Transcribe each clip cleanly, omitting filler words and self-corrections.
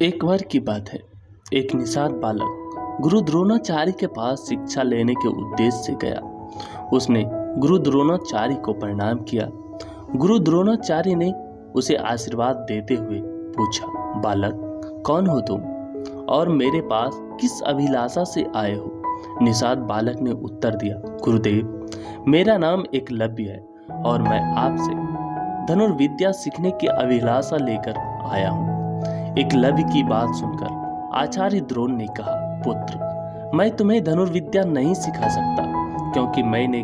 एक बार की बात है। एक निषाद बालक गुरु द्रोणाचार्य के पास शिक्षा लेने के उद्देश्य से गया। उसने गुरु द्रोणाचार्य को प्रणाम किया। गुरु द्रोणाचार्य ने उसे आशीर्वाद देते हुए पूछा, बालक कौन हो तुम और मेरे पास किस अभिलाषा से आए हो? निषाद बालक ने उत्तर दिया, गुरुदेव मेरा नाम एकलव्य है और मैं आपसे धनुर्विद्या सीखने की अभिलाषा लेकर आया हूँ। एकलव्य की बात सुनकर आचार्य द्रोण ने कहा, पुत्र मैं तुम्हें धनुर्विद्या नहीं सिखा सकता, क्योंकि मैंने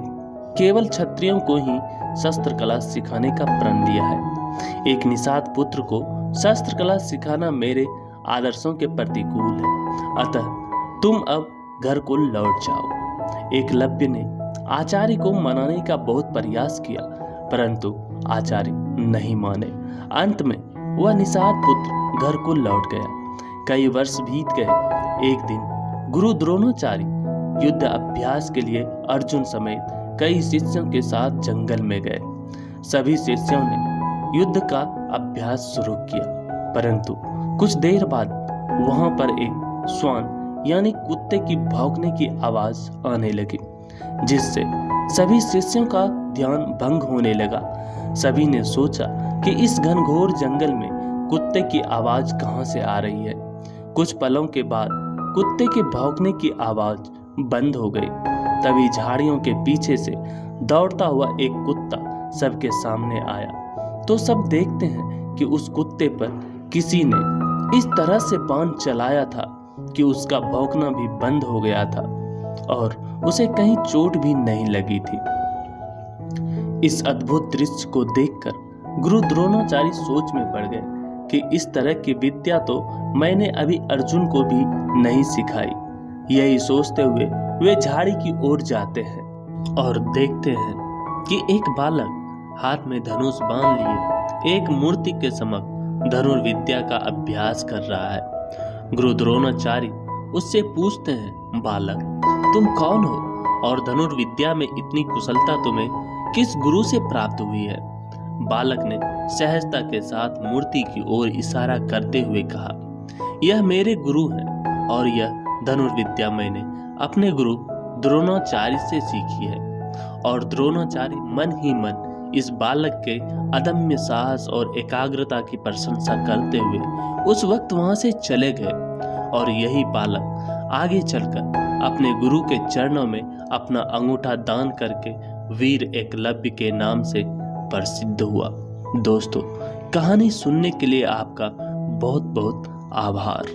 केवल क्षत्रियों को ही शस्त्र कला सिखाने का प्रण दिया है। एक निषाद पुत्र को शस्त्र कला सिखाना मेरे आदर्शों के प्रतिकूल है, अतः तुम अब घर को लौट जाओ। एकलव्य ने आचार्य को मनाने का बहुत प्रयास किया, परंतु आचार्य नहीं माने। अंत में वह निषाद पुत्र घर को लौट गया। कई वर्ष बीत गए। एक दिन गुरु द्रोणाचार्य युद्ध अभ्यास के लिए अर्जुन समेत कई शिष्यों के साथ जंगल में गए। सभी शिष्यों ने युद्ध का अभ्यास शुरू किया, परंतु कुछ देर बाद वहां पर एक श्वान यानी कुत्ते की भौंकने की आवाज आने लगी, जिससे सभी शिष्यों का ध्यान भंग होने लगा। सभी ने सोचा कि इस घनघोर जंगल में कुत्ते की आवाज कहां से आ रही है। कुछ पलों के बाद कुत्ते के भौंकने की आवाज बंद हो गई। तभी झाड़ियों के पीछे से दौड़ता हुआ एक कुत्ता सबके सामने आया। तो सब देखते हैं कि उस कुत्ते पर किसी ने इस तरह से बाण चलाया था कि उसका भौंकना भी बंद हो गया था और उसे कहीं चोट भी नहीं लगी थी। इस अद्भुत दृश्य को देखकर गुरु द्रोणाचार्य सोच में पड़ गए कि इस तरह की विद्या तो मैंने अभी अर्जुन को भी नहीं सिखाई। यही सोचते हुए वे झाड़ी की ओर जाते हैं और देखते हैं कि एक बालक हाथ में धनुष बांध लिए एक मूर्ति के समक्ष धनुर्विद्या का अभ्यास कर रहा है। गुरु द्रोणाचार्य उससे पूछते हैं, बालक तुम कौन हो और धनुर्विद्या में इतनी कुशलता तुम्हें किस गुरु से प्राप्त हुई है? बालक ने सहजता के साथ मूर्ति की ओर इशारा करते हुए कहा, यह मेरे गुरु हैं और यह धनुर्विद्या मैंने अपने गुरु द्रोणाचार्य से सीखी है। और द्रोणाचार्य मन ही मन इस बालक के अदम्य साहस और एकाग्रता की प्रशंसा करते हुए उस वक्त वहां से चले गए। और यही बालक आगे चलकर अपने गुरु के चरणों में अपना अंगूठा दान करके वीर एकलव्य के नाम से प्रसिद्ध हुआ। दोस्तों, कहानी सुनने के लिए आपका बहुत बहुत आभार।